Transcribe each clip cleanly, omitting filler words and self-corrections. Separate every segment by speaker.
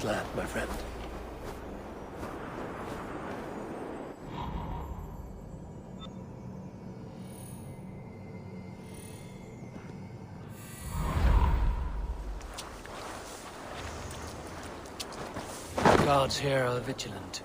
Speaker 1: land, my friend. The guards here are vigilant.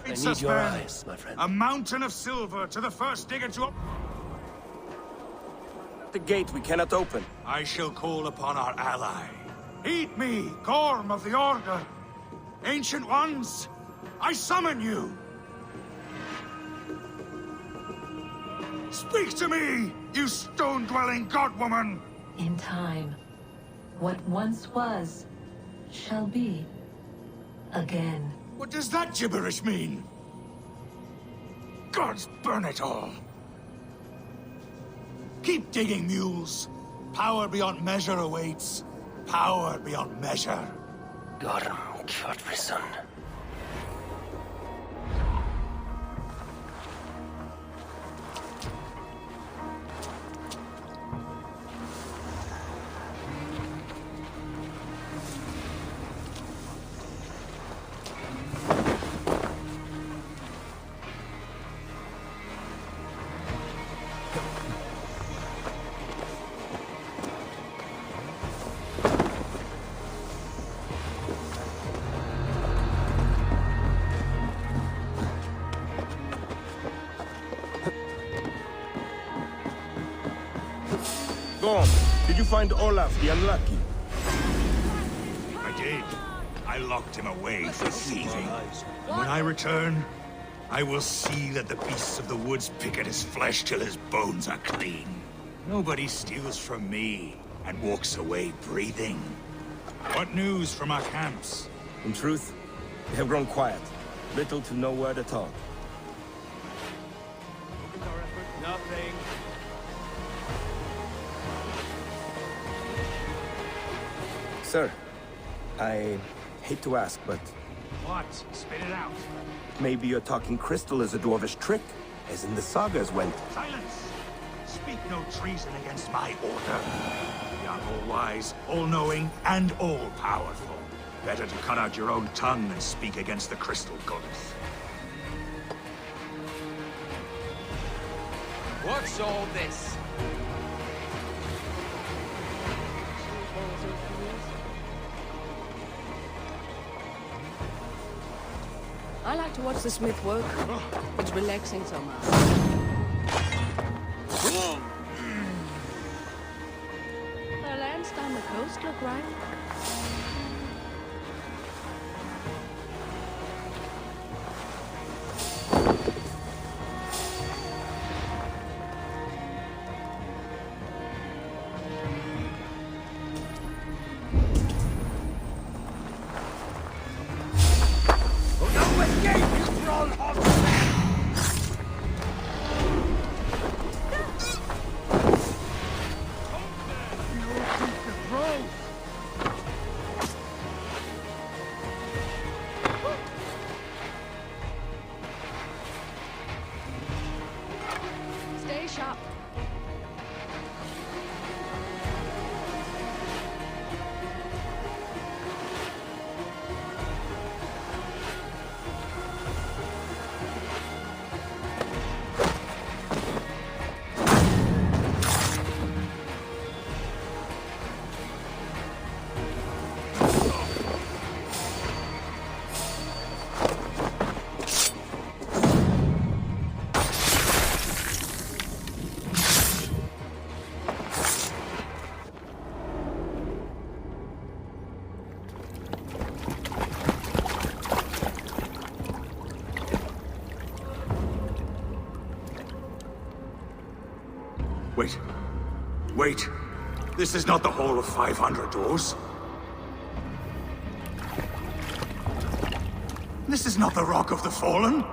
Speaker 1: I need your eyes, my friend.
Speaker 2: A mountain of silver to the first digger to...
Speaker 3: The gate we cannot open.
Speaker 2: I shall call upon our ally. Heed me, Gorm of the Order. Ancient Ones, I summon you. Speak to me, you stone-dwelling godwoman!
Speaker 4: In time, what once was, shall be again.
Speaker 2: What does that gibberish mean? Gods burn it all! Keep digging, mules. Power beyond measure awaits. Power beyond measure.
Speaker 1: Gorm Kjotvisson.
Speaker 3: Gorm, did you find Olaf the Unlucky?
Speaker 2: I did. I locked him away for thieving. And when I return, I will see that the beasts of the woods pick at his flesh till his bones are clean. Nobody steals from me and walks away breathing. What news from our camps?
Speaker 3: In truth, they have grown quiet. Little to no word at all.
Speaker 2: Nothing.
Speaker 3: Sir, I hate to ask, but
Speaker 2: What? Spit it out.
Speaker 3: maybe your talking crystal is a dwarvish trick, as in the sagas went.
Speaker 2: Silence! Speak no treason against my order. We are all-wise, all-knowing, and all-powerful. Better to cut out your own tongue than speak against the crystal goddess.
Speaker 5: What's all this?
Speaker 6: I like to watch the smith work. It's relaxing somehow. The lands down the coast look right. Stay sharp.
Speaker 2: Wait. Wait. This is not the Hall of 500 Doors. This is not the Rock of the Fallen.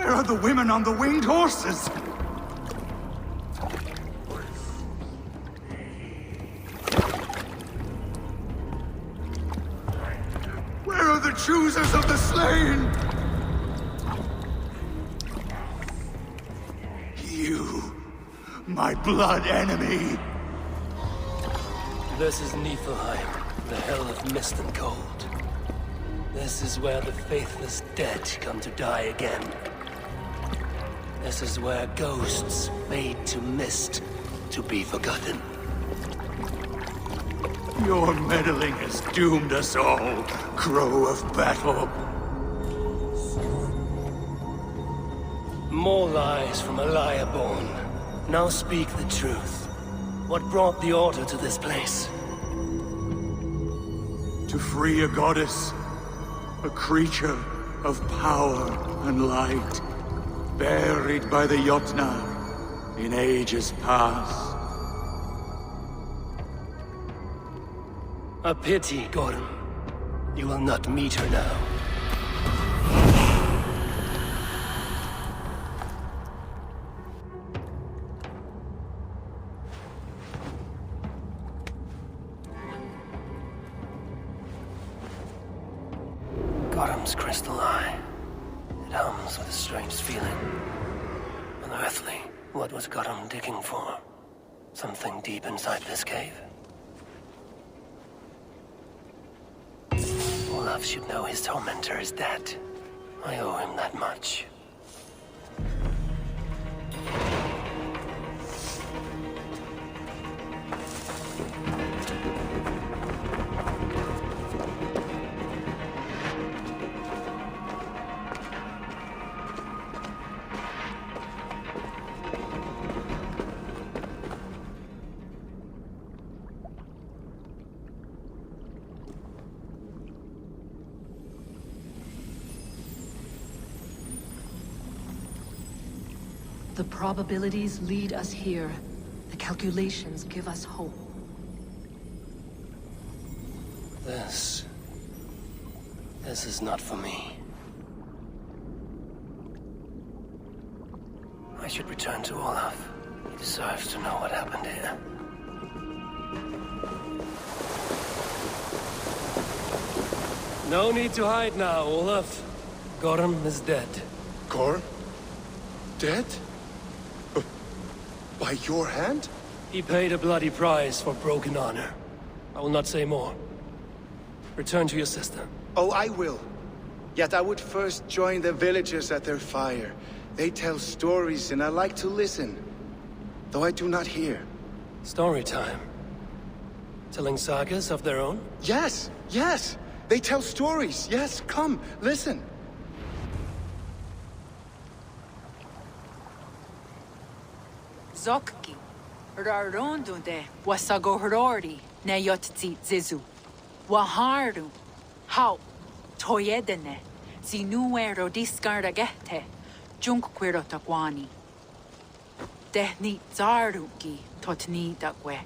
Speaker 2: Where are the women on the winged horses? Where are the choosers of the slain? You, my blood enemy.
Speaker 1: This is Niflheim, the hell of mist and cold. This is where the faithless dead come to die again. This is where ghosts fade to mist, to be forgotten.
Speaker 2: Your meddling has doomed us all, crow of battle.
Speaker 1: More lies from a liar born. Now speak the truth. What brought the Order to this place?
Speaker 2: To free a goddess, a creature of power and light, buried by the Jotnar in ages past.
Speaker 1: A pity, Gorm. You will not meet her now. Gorm's crystal eye. It hums with a strange feeling. Unearthly. What was Gorm digging for? Something deep inside this cave. Olaf should know his tormentor is dead. I owe him that much.
Speaker 4: The probabilities lead us here. The calculations give us hope.
Speaker 1: This is not for me. I should return to Olaf. He deserves to know what happened here. No need to hide now, Olaf. Gorm is dead.
Speaker 5: Gorm? Dead? By your hand?
Speaker 1: He paid a bloody price for broken honor. I will not say more. Return to your sister.
Speaker 5: Oh, I will. Yet I would first join the villagers at their fire. They tell stories and I like to listen. Though I do not hear.
Speaker 1: Story time. Telling sagas of their own?
Speaker 5: Yes, yes! They tell stories. Yes, come, listen.
Speaker 7: Zokki, Rarondunde, Wasagohorori, Nayotzi Zizu, Waharu, How, Toyedene, Zinuero discardagete, Junquerotaquani. Tehni Zaruki, Totni Dagwe,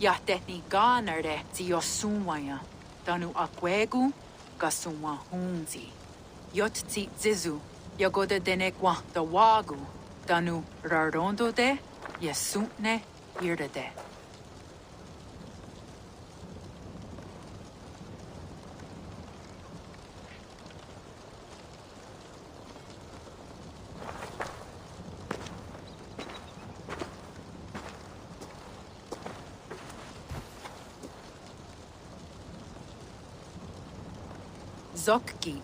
Speaker 7: Yatehni Ganare, Ziosumaya, Danu Akwegu, Gasuma Hunzi, Yotzi Zizu, Yagoda Denekwa, the Wagu, Danu Rarondo de. Yesutne Irdade. Zokki,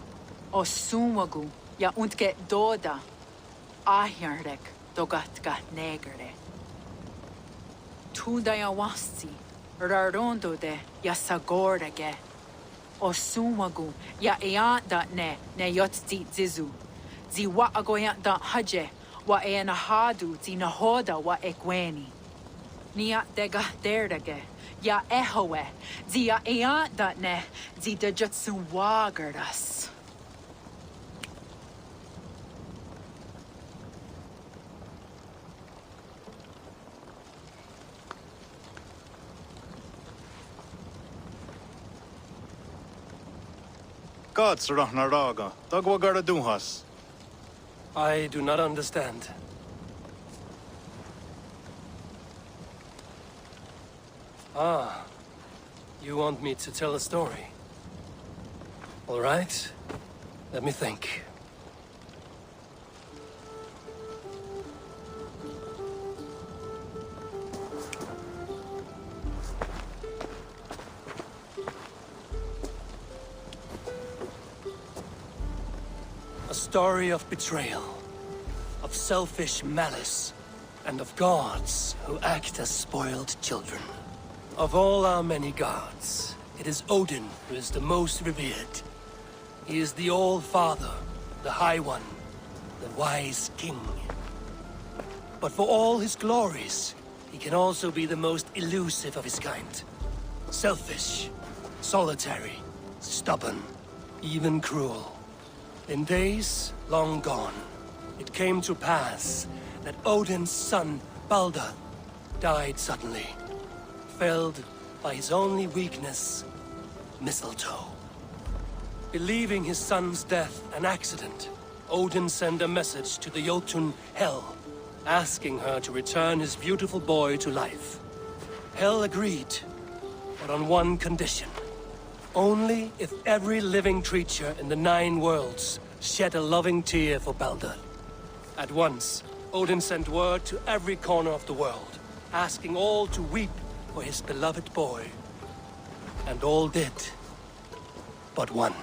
Speaker 7: Osumagu, ya untke doda, Ahjarek, dogatka negere. Tudayawasti, Rarondo de Yasagorage, Osumagu, ya eanda ne yotzi zizu, Ziwa agoya da haje, wa eanahadu, zinahoda wa ekweni. Nia dega derdage, ya ehoe, zia eanda ne, zidajutsu wagardas.
Speaker 5: God Sarah Naraga, Dagwagara Dunhas.
Speaker 1: I do not understand. Ah, you want me to tell a story? All right, let me think. A story of betrayal, of selfish malice, and of gods who act as spoiled children. Of all our many gods, it is Odin who is the most revered. He is the All-Father, the High One, the Wise King. But for all his glories, he can also be the most elusive of his kind. Selfish, solitary, stubborn, even cruel. In days long gone, it came to pass that Odin's son, Baldur, died suddenly, felled by his only weakness, mistletoe. Believing his son's death an accident, Odin sent a message to the Jotun Hel, asking her to return his beautiful boy to life. Hel agreed, but on one condition. Only if every living creature in the 9 worlds shed a loving tear for Baldur. At once, Odin sent word to every corner of the world, asking all to weep for his beloved boy. And all did, but one.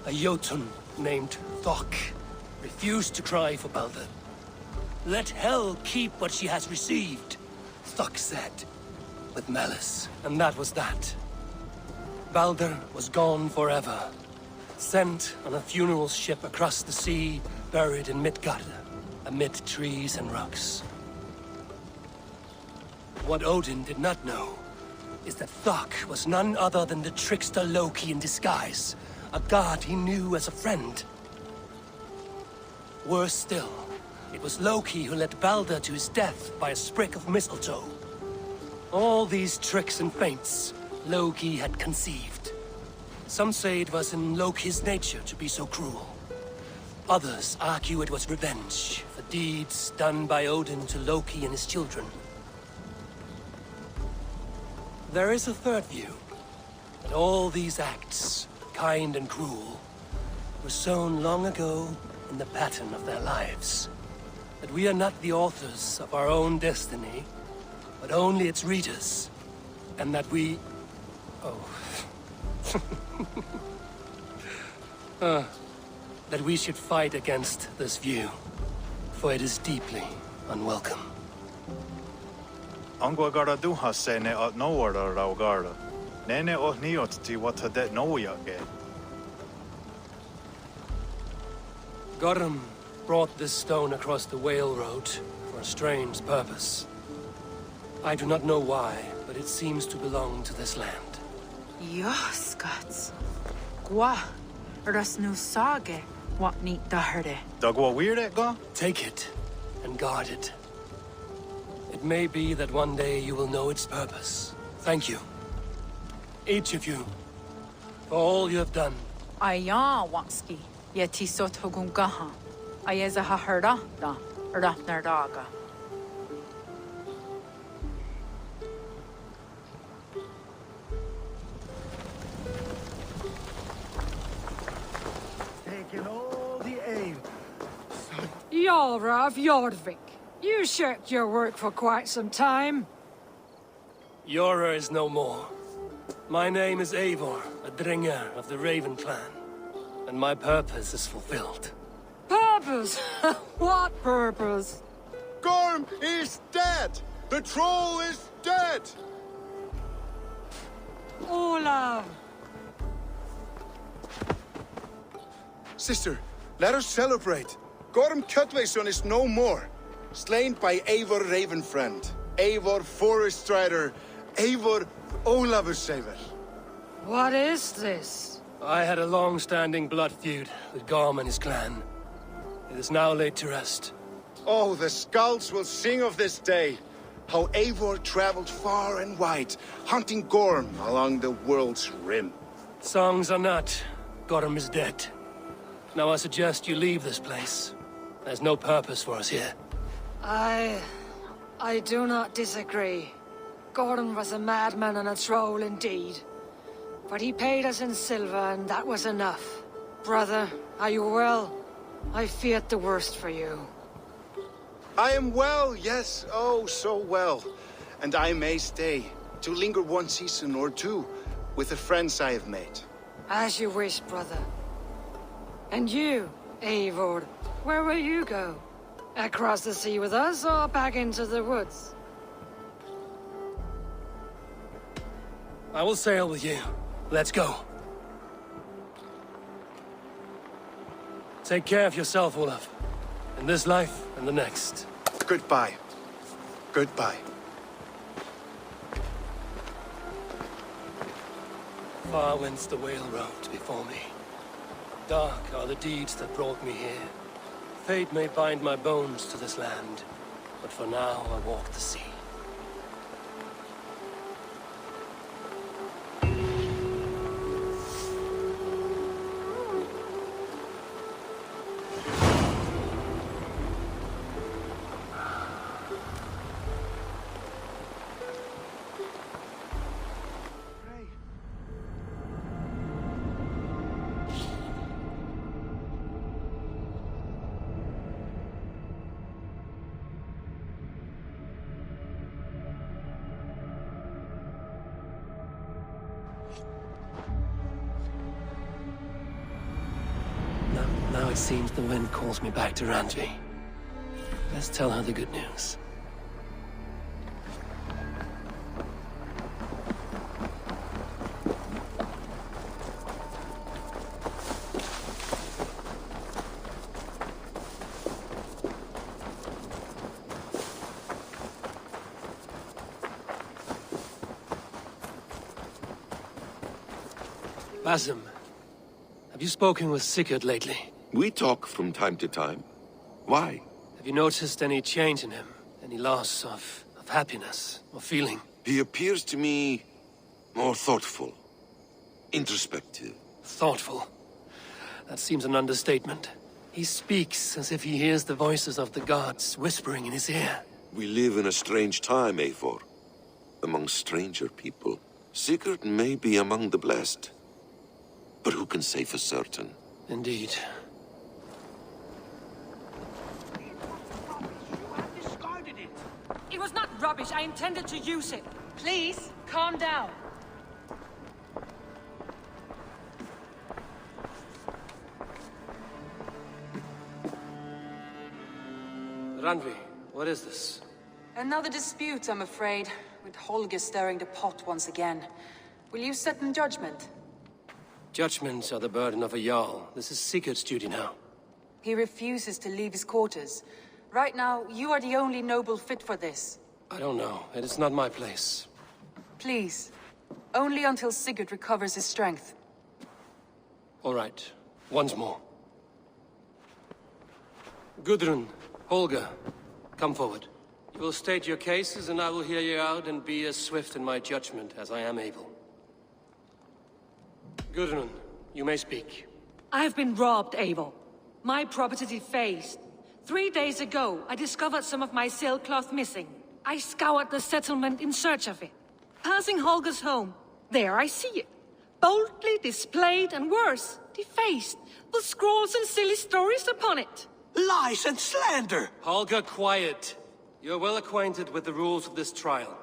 Speaker 1: A Jotun named Thok refused to cry for Baldur. Let Hel keep what she has received, Thok said, with malice. And that was that. Baldur was gone forever, sent on a funeral ship across the sea, buried in Midgard, amid trees and rocks. What Odin did not know is that Thok was none other than the trickster Loki in disguise, a god he knew as a friend. Worse still, it was Loki who led Baldur to his death by a sprig of mistletoe. All these tricks and feints Loki had conceived. Some say it was in Loki's nature to be so cruel. Others argue it was revenge for deeds done by Odin to Loki and his children. There is a third view, that all these acts, kind and cruel, were sown long ago in the pattern of their lives. That we are not the authors of our own destiny, but only its readers. And that we... that we should fight against this view, for it is deeply unwelcome.
Speaker 8: Angwa gara duha se ne at nowara raugara. Nene oh niot ti what det noya ge.
Speaker 1: Gorum brought this stone across the Whale Road for a strange purpose. I do not know why, but it seems to belong to this land.
Speaker 7: Yoskats. Gwa. Rasnu sage. What neat daherde.
Speaker 8: Dagwa weird ga?
Speaker 1: Take it and guard it. It may be that one day you will know its purpose. Thank you. Each of you, for all you have done.
Speaker 7: Aya wanski. Yeti sot hugungaha. Ayeza haherda da. Rapnardaga.
Speaker 3: Taking all the aim.
Speaker 9: Jarl of Jorvik, you shirked your work for quite some time.
Speaker 1: Yora is no more. My name is Eivor, a Dringer of the Raven clan. And my purpose is fulfilled.
Speaker 9: Purpose? What purpose?
Speaker 5: Gorm is dead! The troll is dead!
Speaker 9: Olav!
Speaker 5: Sister, let us celebrate. Gorm Kjötveson is no more. Slain by Eivor Ravenfriend, Eivor Forest Strider, Eivor Olavursaver.
Speaker 9: What is this?
Speaker 1: I had a long-standing blood feud with Gorm and his clan. It is now laid to rest.
Speaker 5: Oh, the skulls will sing of this day. How Eivor traveled far and wide, hunting Gorm along the world's rim.
Speaker 1: Songs are not. Gorm is dead. Now I suggest you leave this place. There's no purpose for us here.
Speaker 9: I do not disagree. Gordon was a madman and a troll indeed. But he paid us in silver, and that was enough. Brother, are you well? I feared the worst for you.
Speaker 5: I am well, yes, oh, so well. And I may stay, to linger one season or two, with the friends I have made.
Speaker 9: As you wish, brother. And you, Eivor, where will you go? Across the sea with us, or back into the woods?
Speaker 1: I will sail with you. Let's go. Take care of yourself, Olaf. In this life and the next.
Speaker 5: Goodbye. Goodbye.
Speaker 1: Far wends the whale road before me. Dark are the deeds that brought me here. Fate may bind my bones to this land, but for now I walk the sea. Now it seems the wind calls me back to Randvi. Let's tell her the good news. Basim, have you spoken with Sigurd lately?
Speaker 10: We talk from time to time. Why?
Speaker 1: Have you noticed any change in him? Any loss of happiness or feeling?
Speaker 10: He appears to me more thoughtful, introspective.
Speaker 1: Thoughtful? That seems an understatement. He speaks as if he hears the voices of the gods whispering in his ear.
Speaker 10: We live in a strange time, Eivor. Among stranger people. Sigurd may be among the blessed. But who can say for certain?
Speaker 1: Indeed.
Speaker 9: It was not rubbish. I intended to use it. Please, calm down.
Speaker 1: Randvi, what is this?
Speaker 11: Another dispute, I'm afraid, with Holger stirring the pot once again. Will you sit in judgment?
Speaker 1: Judgments are the burden of a Jarl. This is Sigurd's duty now.
Speaker 11: He refuses to leave his quarters. Right now, you are the only noble fit for this.
Speaker 1: I don't know. It is not my place.
Speaker 11: Please. Only until Sigurd recovers his strength.
Speaker 1: All right. Once more. Gudrun, Holger, come forward. You will state your cases, and I will hear you out and be as swift in my judgment as I am able. Gudrun, you may speak.
Speaker 9: I have been robbed, Eivor. My property defaced. 3 days ago, I discovered some of my sailcloth missing. I scoured the settlement in search of it. Passing Holger's home, there I see it. Boldly displayed and worse, defaced, with scrolls and silly stories upon it.
Speaker 3: Lies and slander!
Speaker 1: Holger, quiet. You're well acquainted with the rules of this trial.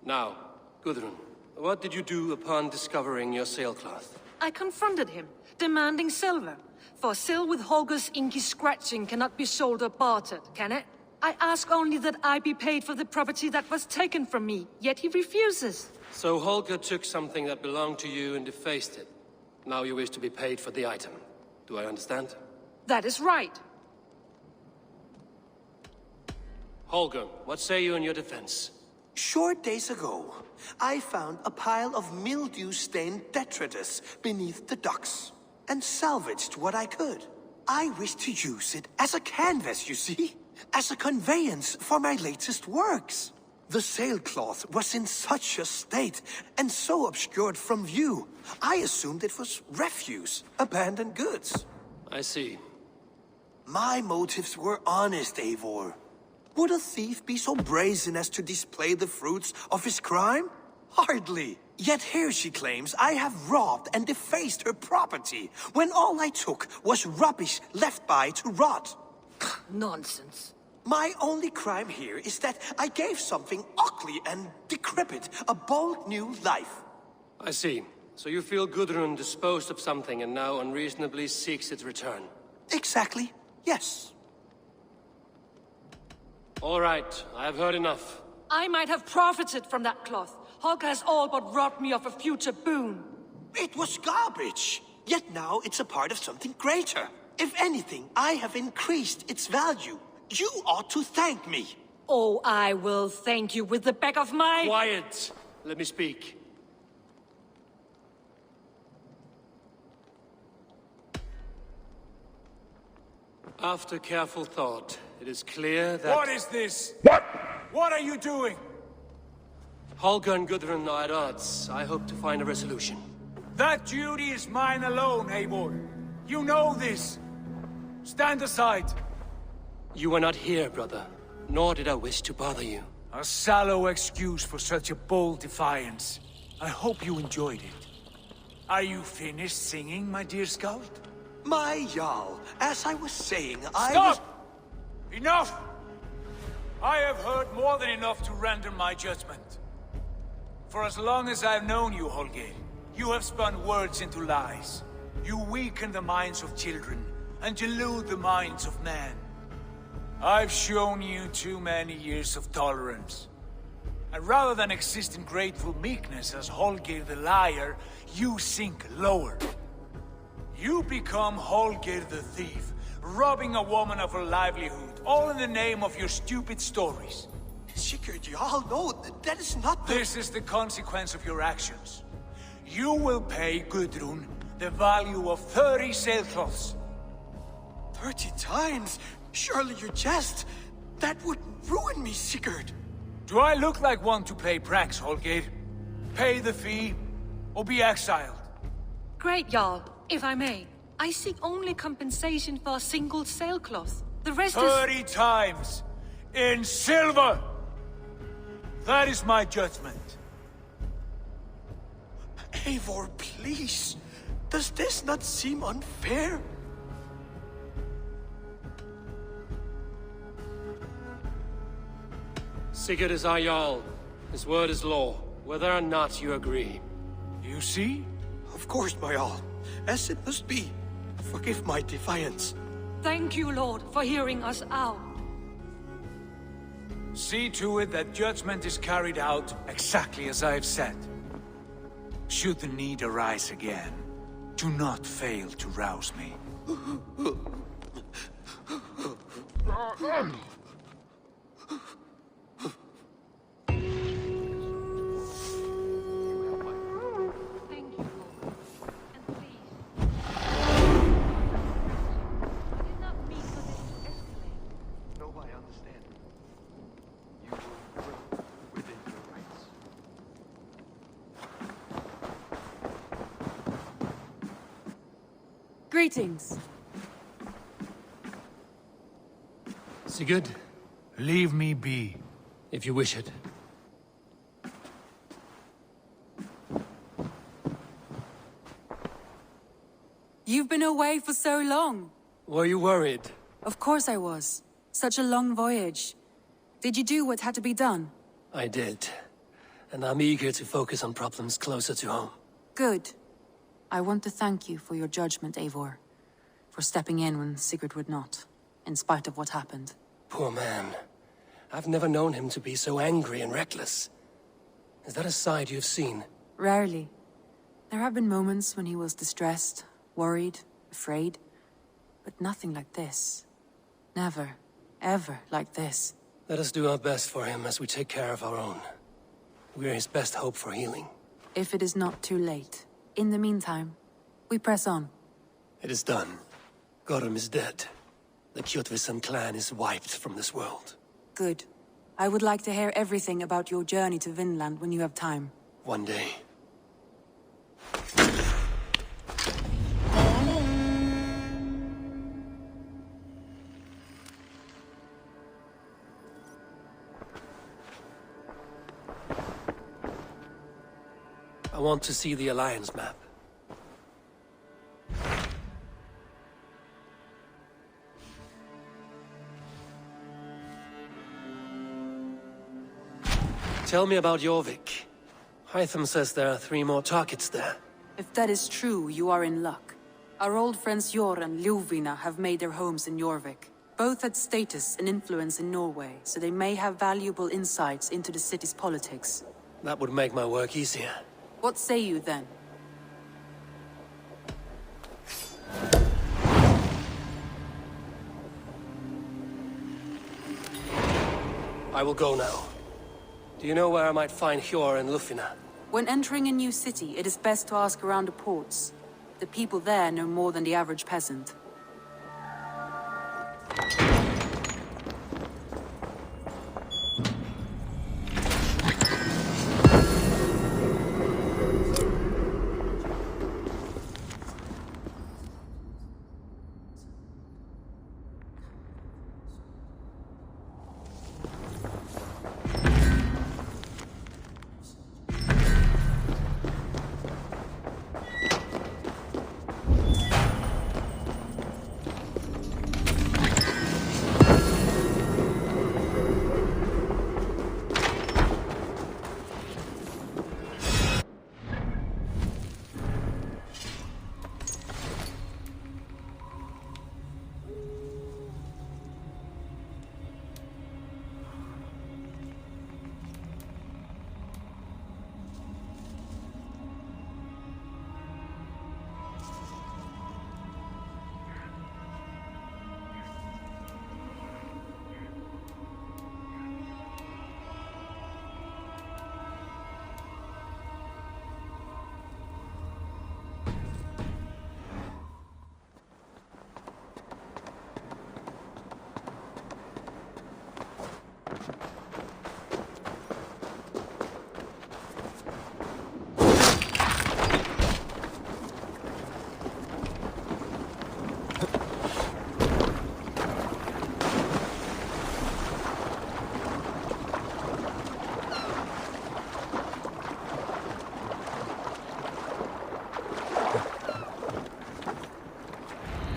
Speaker 1: Now, Gudrun, what did you do upon discovering your sailcloth?
Speaker 9: I confronted him, demanding silver. For sil with Holger's inky scratching cannot be sold or bartered, can it? I ask only that I be paid for the property that was taken from me, yet he refuses.
Speaker 1: So Holger took something that belonged to you and defaced it. Now you wish to be paid for the item. Do I understand?
Speaker 9: That is right.
Speaker 1: Holger, what say you in your defense?
Speaker 3: Short days ago, I found a pile of mildew-stained detritus beneath the docks, and salvaged what I could. I wish to use it as a canvas, you see? As a conveyance for my latest works. The sailcloth was in such a state, and so obscured from view. I assumed it was refuse, abandoned goods.
Speaker 1: I see.
Speaker 3: My motives were honest, Eivor. Would a thief be so brazen as to display the fruits of his crime? Hardly. Yet here she claims I have robbed and defaced her property, when all I took was rubbish left by to rot.
Speaker 9: Nonsense.
Speaker 3: My only crime here is that I gave something ugly and decrepit a bold new life.
Speaker 1: I see. So you feel Gudrun disposed of something and now unreasonably seeks its return.
Speaker 3: Exactly, yes.
Speaker 1: All right, I have heard enough.
Speaker 9: I might have profited from that cloth. Holger has all but robbed me of a future boon.
Speaker 3: It was garbage. Yet now it's a part of something greater. If anything, I have increased its value. You ought to thank me.
Speaker 9: Oh, I will thank you with the back of my...
Speaker 1: Quiet! Let me speak. After careful thought, it is clear that...
Speaker 12: What is this? What are you doing?
Speaker 1: Holger and Gudrun are at odds. I hope to find a resolution.
Speaker 12: That duty is mine alone, Eivor. You know this. Stand aside.
Speaker 1: You were not here, brother. Nor did I wish to bother you.
Speaker 12: A sallow excuse for such a bold defiance. I hope you enjoyed it. Are you finished singing, my dear scout?
Speaker 3: My Jarl, as I was saying, I
Speaker 12: Stop! Enough! I have heard more than enough to render my judgment. For as long as I've known you, Holger, you have spun words into lies. You weaken the minds of children, and delude the minds of men. I've shown you too many years of tolerance. And rather than exist in grateful meekness as Holger the liar, you sink lower. You become Holger the thief, robbing a woman of her livelihood, all in the name of your stupid stories.
Speaker 3: Sigurd, Jarl, no, that is not the...
Speaker 12: This is the consequence of your actions. You will pay Gudrun the value of 30 sailcloths.
Speaker 3: 30 times? Surely you jest. That would ruin me, Sigurd.
Speaker 12: Do I look like one to play pranks, Holger? Pay the fee, or be exiled.
Speaker 9: Great, Jarl. If I may, I seek only compensation for a single sailcloth. The rest
Speaker 12: 30 times! In silver! That is my judgment.
Speaker 3: Eivor, please. Does this not seem unfair?
Speaker 1: Sigurd is our Jarl. His word is law, whether or not you agree.
Speaker 12: You see?
Speaker 3: Of course, my Jarl. As it must be. Forgive my defiance.
Speaker 9: Thank you, Lord, for hearing us out.
Speaker 12: See to it that judgment is carried out exactly as I have said. Should the need arise again, do not fail to rouse me.
Speaker 6: Greetings.
Speaker 1: Sigurd,
Speaker 12: Leave me be.
Speaker 1: if you wish it.
Speaker 6: You've been away for so long.
Speaker 1: Were you worried?
Speaker 6: Of course I was. Such a long voyage. Did you do what had to be done?
Speaker 1: I did. And I'm eager to focus on problems closer to home.
Speaker 6: Good. I want to thank you for your judgment, Eivor. For stepping in when Sigurd would not, in spite of what happened.
Speaker 1: Poor man. I've never known him to be so angry and reckless. Is that a side you've seen?
Speaker 6: Rarely. There have been moments when he was distressed, worried, afraid. But nothing like this. Never, ever like this.
Speaker 1: Let us do our best for him as we take care of our own. We are his best hope for healing.
Speaker 6: If it is not too late. In the meantime, we press on.
Speaker 1: It is done. Gorm is dead. The Kjotveson clan is wiped from this world.
Speaker 6: Good. I would like to hear everything about your journey to Vinland when you have time.
Speaker 1: One day. I want to see the Alliance map. Tell me about Jorvik. Hytham says there are 3 more targets there.
Speaker 6: If that is true, you are in luck. Our old friends Jor and Ljuvina have made their homes in Jorvik. Both had status and influence in Norway, so they may have valuable insights into the city's politics.
Speaker 1: That would make my work easier.
Speaker 6: What say you then?
Speaker 1: I will go now. Do you know where I might find Hjor and Lufina?
Speaker 6: When entering a new city, it is best to ask around the ports. The people there know more than the average peasant.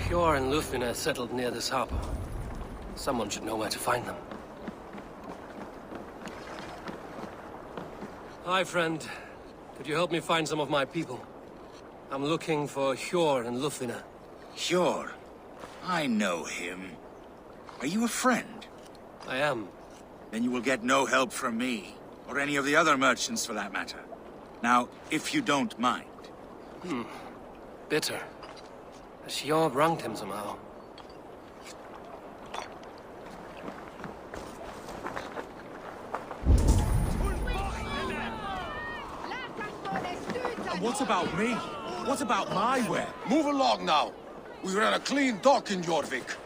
Speaker 1: Hjor and Lufina settled near this harbor. Someone should know where to find them. Hi, friend. Could you help me find some of my people? I'm looking for Hjor and Lufina.
Speaker 2: Hjor? I know him. Are you a friend?
Speaker 1: I am.
Speaker 2: Then you will get no help from me, or any of the other merchants for that matter. Now, if you don't mind.
Speaker 1: Bitter. Has Hjor wronged him somehow?
Speaker 13: And what about me? What about my ware? Move along now. We ran a clean dock in Jorvik.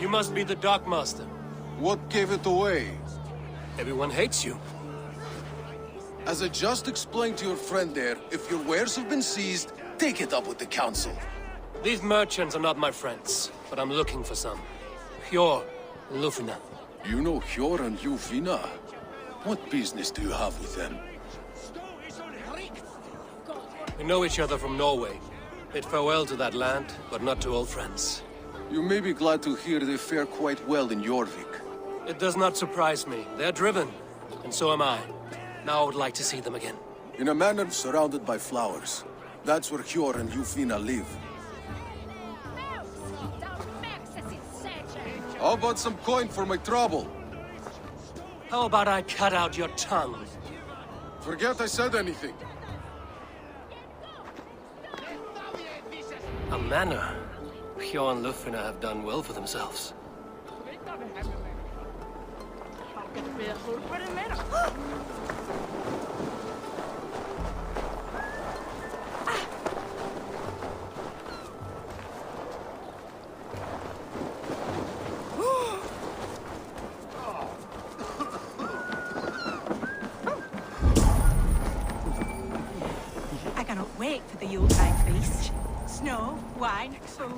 Speaker 1: You must be the dockmaster.
Speaker 13: What gave it away?
Speaker 1: Everyone hates you.
Speaker 13: As I just explained to your friend there, if your wares have been seized, take it up with the council.
Speaker 1: These merchants are not my friends, but I'm looking for some. Hjor and Lufina.
Speaker 13: You know Hjor and Ljuvina? What business do you have with them?
Speaker 1: We know each other from Norway. Bid farewell to that land, but not to old friends.
Speaker 13: You may be glad to hear they fare quite well in Jorvik.
Speaker 1: It does not surprise me. They're driven, and so am I. Now I would like to see them again.
Speaker 13: In a manor surrounded by flowers. That's where Hjor and Ljuvina live. How about some coin for my trouble?
Speaker 1: How about I cut out your tongue?
Speaker 13: Forget I said anything.
Speaker 1: A manor. Hjor and Lufina have done well for themselves.
Speaker 14: I cannot wait for the Yuletide feast. Snow, wine, food.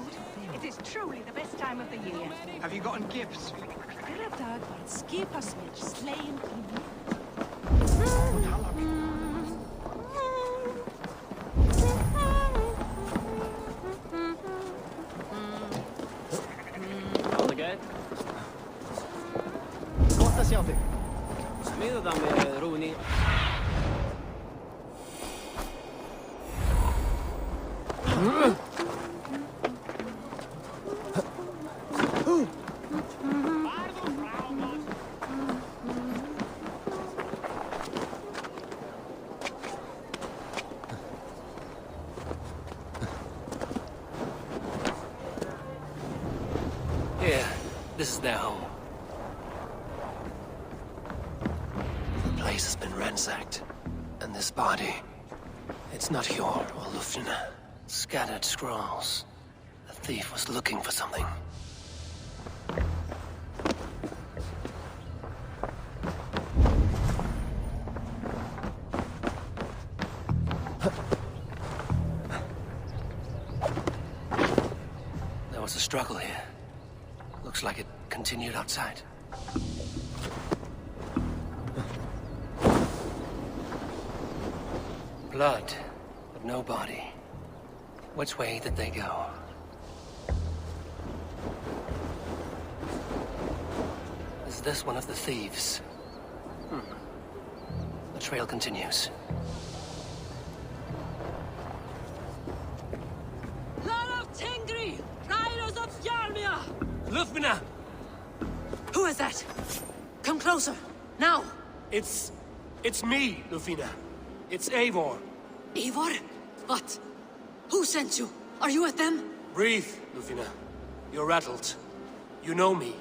Speaker 14: It is truly the best time of the year.
Speaker 15: Have you gotten gifts?
Speaker 14: Dag var ett skipasmid slain
Speaker 1: All good? Kohta sieltä. Smidotamme ruuni. Yeah, this is their home. The place has been ransacked. And this body, it's not Hjor or Lufina. Scattered scrolls. The thief was looking for something. There was a struggle here. Looks like it continued outside. Blood, but no body. Which way did they go? Is this one of the thieves? The trail continues.
Speaker 9: Lord of Tengri! Riders of Yarmia!
Speaker 1: Lufmina!
Speaker 9: Who is that? Come closer, now!
Speaker 1: It's me, Lufina. It's Eivor.
Speaker 9: Eivor? What? Who sent you? Are you with them?
Speaker 1: Breathe, Lufina. You're rattled. You know me.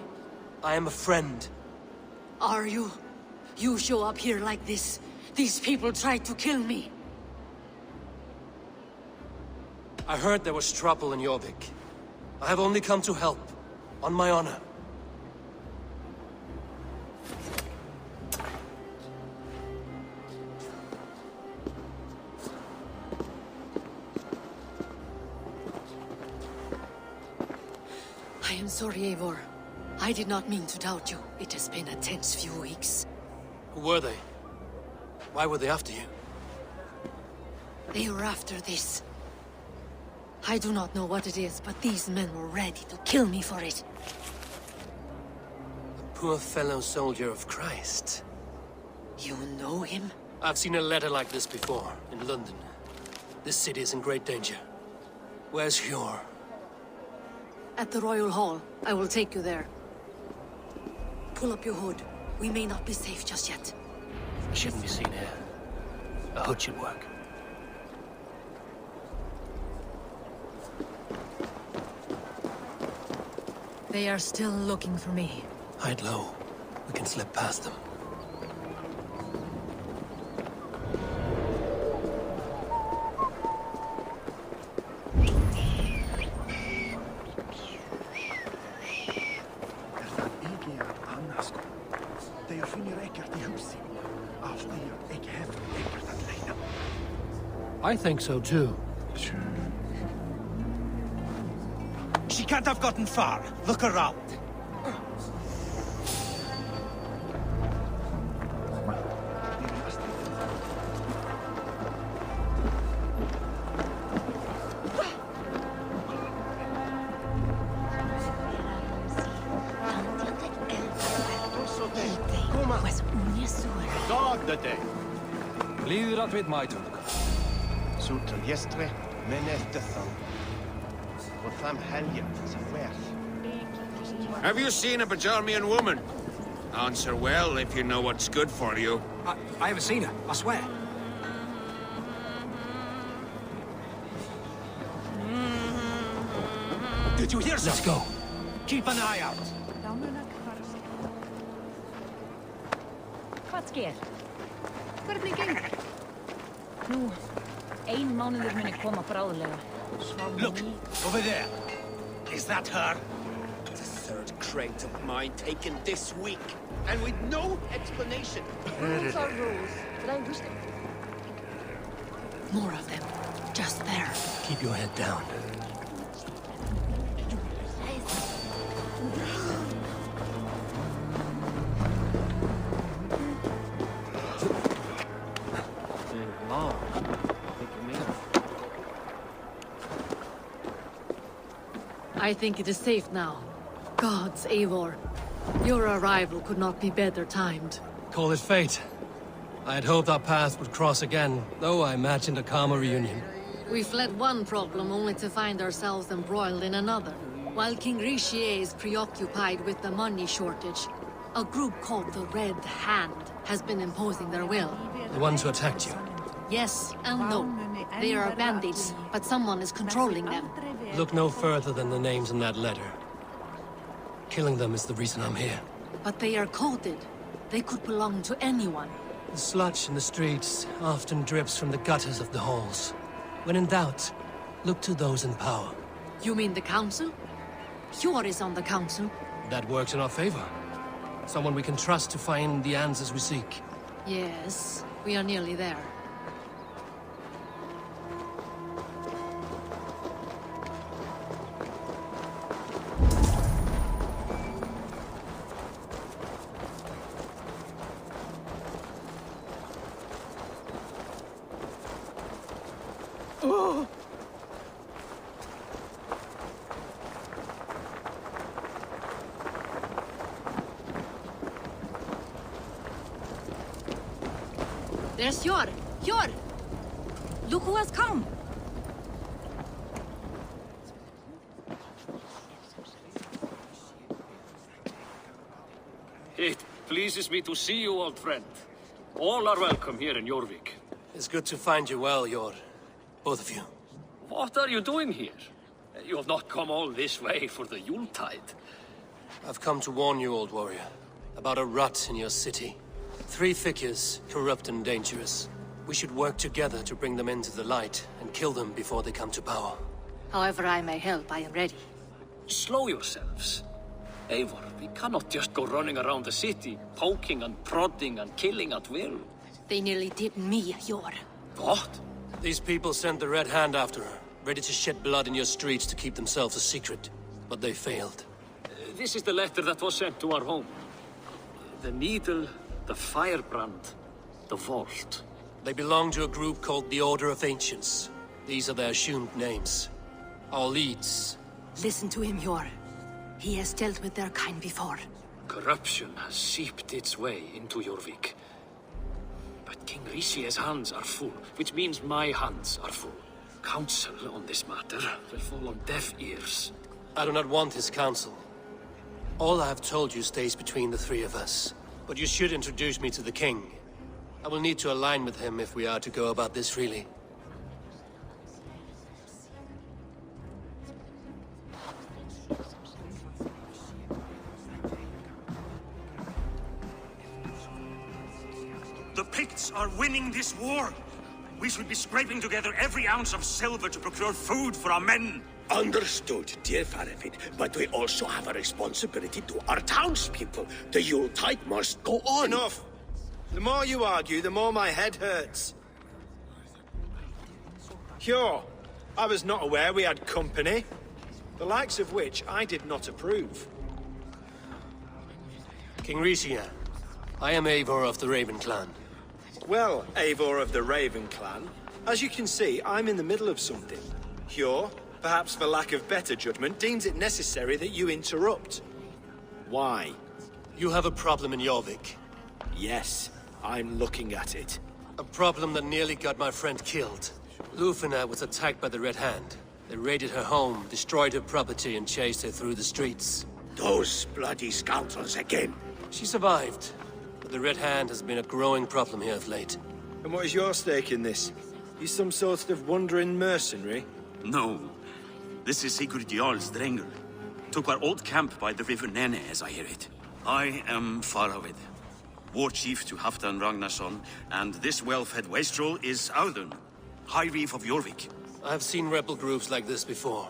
Speaker 1: I am a friend.
Speaker 9: Are you? You show up here like this. These people tried to kill me.
Speaker 1: I heard there was trouble in Jorvik. I have only come to help. On my honor.
Speaker 9: I am sorry, Eivor. I did not mean to doubt you. It has been a tense few weeks.
Speaker 1: Who were they? Why were they after you?
Speaker 9: They were after this. I do not know what it is, but these men were ready to kill me for it.
Speaker 1: A poor fellow soldier of Christ.
Speaker 9: You know him?
Speaker 1: I've seen a letter like this before, in London. This city is in great danger. Where's Hjor?
Speaker 9: At the Royal Hall. I will take you there. Pull up your hood. We may not be safe just yet.
Speaker 1: I shouldn't be seen here. A hood should work.
Speaker 4: They are still looking for me.
Speaker 1: Hide low. We can slip past them. I think so too.
Speaker 2: She can't have gotten far. Look around.
Speaker 15: Liirat vid maitulka.
Speaker 16: Sultan jestre, menettethan. What time helgen is where?
Speaker 17: Have you seen a Bajarmian woman? Answer well if you know what's good for you.
Speaker 12: I haven't seen her, I swear. Did you hear something?
Speaker 1: Let's go.
Speaker 12: Keep an eye out.
Speaker 18: Hvað sker? Hvernig gengur? Nú, 1 mánuður muni koma bráðlega.
Speaker 17: Look, over there. Is that her? The third crate of mine taken this week, and with no explanation.
Speaker 18: Rules are rules, but I wish them.
Speaker 4: More of them. Just there.
Speaker 1: Keep your head down.
Speaker 4: I think it is safe now. Gods, Eivor. Your arrival could not be better timed.
Speaker 1: Call it fate. I had hoped our paths would cross again, though I imagined a calmer reunion.
Speaker 4: We fled one problem only to find ourselves embroiled in another. While King Richier is preoccupied with the money shortage, a group called the Red Hand has been imposing their will.
Speaker 1: The ones who attacked you?
Speaker 4: Yes and no. They are bandits, but someone is controlling them.
Speaker 1: Look no further than the names in that letter. Killing them is the reason I'm here.
Speaker 4: But they are coded. They could belong to anyone.
Speaker 1: The sludge in the streets often drips from the gutters of the halls. When in doubt, look to those in power.
Speaker 4: You mean the council? Hjor is on the council.
Speaker 1: That works in our favor. Someone we can trust to find the answers we seek.
Speaker 4: Yes, we are nearly there. There's Hjor! Hjor! Look who has come!
Speaker 19: It pleases me to see you, old friend. All are welcome here in Jorvik.
Speaker 1: It's good to find you well, Hjor. Both of you.
Speaker 19: What are you doing here? You have not come all this way for the Yuletide.
Speaker 1: I've come to warn you, old warrior, about a rot in your city. 3 figures, corrupt and dangerous. We should work together to bring them into the light and kill them before they come to power.
Speaker 4: However I may help, I am ready.
Speaker 19: Slow yourselves. Eivor, we cannot just go running around the city, poking and prodding and killing at will.
Speaker 4: They nearly did me, Hjor.
Speaker 19: What?
Speaker 1: These people sent the Red Hand after her, ready to shed blood in your streets to keep themselves a secret. But they failed.
Speaker 19: This is the letter that was sent to our home. The needle, the firebrand, the vault.
Speaker 1: They belong to a group called the Order of Ancients. These are their assumed names. Our leads.
Speaker 4: Listen to him, Hjor. He has dealt with their kind before.
Speaker 19: Corruption has seeped its way into Jorvik. But King Richier's hands are full, which means my hands are full. Counsel on this matter will fall on deaf ears.
Speaker 1: I do not want his counsel. All I have told you stays between the 3 of us. But you should introduce me to the king. I will need to align with him if we are to go about this freely.
Speaker 20: The Picts are winning this war. We should be scraping together every ounce of silver to procure food for our men.
Speaker 21: Understood, dear Faravin, but we also have a responsibility to our townspeople. The Yuletide must go on.
Speaker 16: Enough! The more you argue, the more my head hurts. Hjor, I was not aware we had company, the likes of which I did not approve.
Speaker 1: King Richier, I am Eivor of the Raven Clan.
Speaker 16: Well, Eivor of the Raven Clan, as you can see, I'm in the middle of something. Hjor, perhaps for lack of better judgment, deems it necessary that you interrupt. Why?
Speaker 1: You have a problem in Jorvik.
Speaker 21: Yes, I'm looking at it.
Speaker 1: A problem that nearly got my friend killed. Lufina was attacked by the Red Hand. They raided her home, destroyed her property, and chased her through the streets.
Speaker 21: Those bloody scoundrels again.
Speaker 1: She survived, but the Red Hand has been a growing problem here of late.
Speaker 16: And what is your stake in this? You some sort of wandering mercenary?
Speaker 20: No. This is Sigurd Jarl's Drengr. Took our old camp by the river Nene, as I hear it. I am Faravin. war chief to Halfdan Ragnarsson, and this well-fed wastrel is Audun, High Reeve of Jorvik.
Speaker 1: I've seen rebel groups like this before.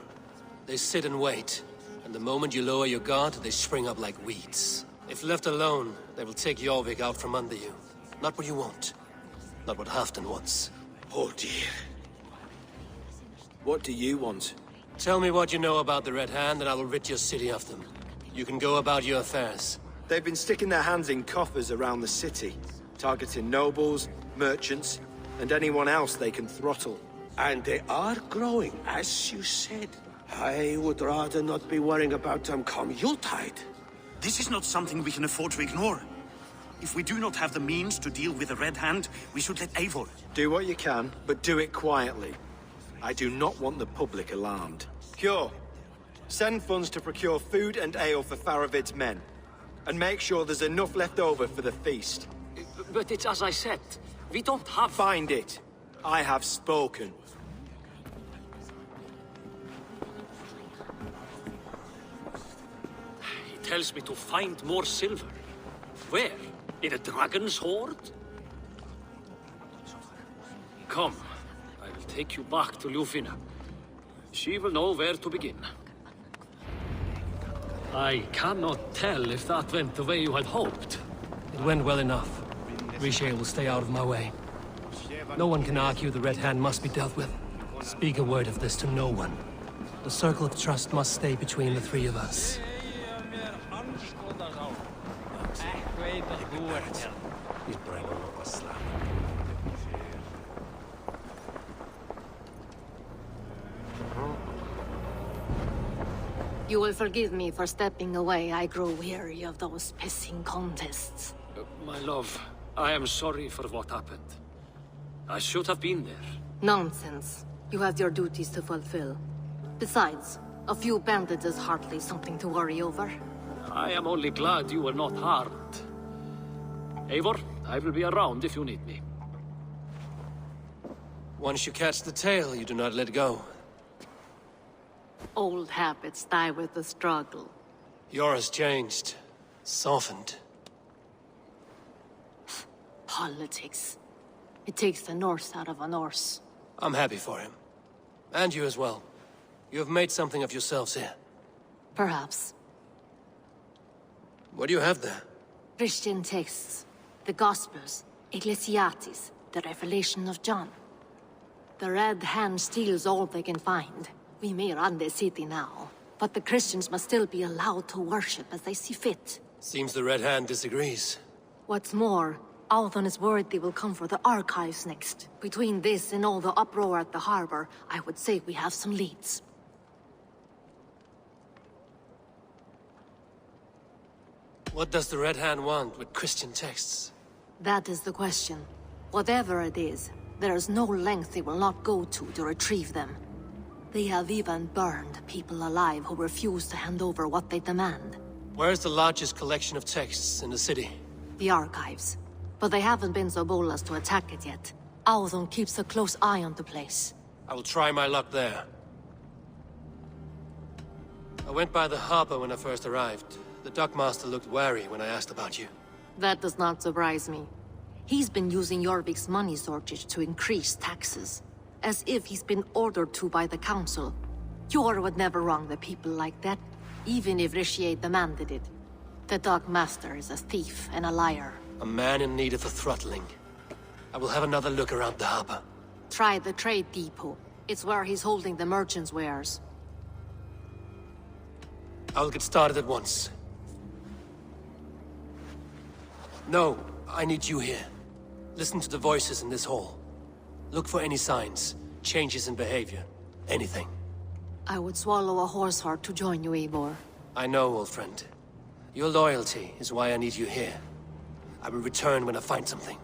Speaker 1: They sit and wait, and the moment you lower your guard, they spring up like weeds. If left alone, they will take Jorvik out from under you. Not what you want. Not what Halfdan wants.
Speaker 21: Oh dear.
Speaker 16: What do you want?
Speaker 1: Tell me what you know about the Red Hand, and I will rid your city of them. You can go about your affairs.
Speaker 16: They've been sticking their hands in coffers around the city, targeting nobles, merchants, and anyone else they can throttle.
Speaker 21: And they are growing, as you said. I would rather not be worrying about them come Yuletide.
Speaker 20: This is not something we can afford to ignore. If we do not have the means to deal with the Red Hand, we should let Eivor.
Speaker 16: Do what you can, but do it quietly. I do not want the public alarmed. Cure. Send funds to procure food and ale for Faravid's men. And make sure there's enough left over for the feast.
Speaker 19: But it's as I said. We don't have...
Speaker 16: Find it. I have spoken.
Speaker 19: He tells me to find more silver. Where? In a dragon's hoard? Come. I will take you back to Ljufina. She will know where to begin. I cannot tell if that went the way you had hoped.
Speaker 1: It went well enough. Riche will stay out of my way. No one can argue the Red Hand must be dealt with. Speak a word of this to no one. The circle of trust must stay between the three of us.
Speaker 4: You will forgive me for stepping away. I grow weary of those pissing contests.
Speaker 19: My love, I am sorry for what happened. I should have been there.
Speaker 4: Nonsense. You have your duties to fulfill. Besides, a few bandits is hardly something to worry over.
Speaker 19: I am only glad you were not harmed. Eivor, I will be around if you need me.
Speaker 1: Once you catch the tail, you do not let go.
Speaker 4: Old habits die with the struggle.
Speaker 1: Yours changed. Softened.
Speaker 4: Politics. It takes the Norse out of a Norse.
Speaker 1: I'm happy for him. And you as well. You have made something of yourselves here.
Speaker 4: Perhaps.
Speaker 1: What do you have there?
Speaker 4: Christian texts. The Gospels. Ecclesiastes. The Revelation of John. The Red Hand steals all they can find. We may run the city now, but the Christians must still be allowed to worship as they see fit.
Speaker 1: Seems the Red Hand disagrees.
Speaker 4: What's more, Althon is worried they will come for the archives next. Between this and all the uproar at the harbor, I would say we have some leads.
Speaker 1: What does the Red Hand want with Christian texts?
Speaker 4: That is the question. Whatever it is, there is no length they will not go to retrieve them. They have even burned people alive who refuse to hand over what they demand.
Speaker 1: Where is the largest collection of texts in the city?
Speaker 4: The archives. But they haven't been so bold as to attack it yet. Althon keeps a close eye on the place.
Speaker 1: I will try my luck there. I went by the harbor when I first arrived. The dockmaster looked wary when I asked about you.
Speaker 4: That does not surprise me. He's been using Jorvik's money shortage to increase taxes. As if he's been ordered to by the council. Jor would never wrong the people like that, even if Riche demanded it. The dockmaster is a thief and a liar.
Speaker 1: A man in need of a throttling. I will have another look around the harbor.
Speaker 4: Try the trade depot. It's where he's holding the merchants' wares.
Speaker 1: I will get started at once. No, I need you here. Listen to the voices in this hall. Look for any signs, changes in behavior, anything.
Speaker 4: I would swallow a horse heart to join you, Eivor.
Speaker 1: I know, old friend. Your loyalty is why I need you here. I will return when I find something.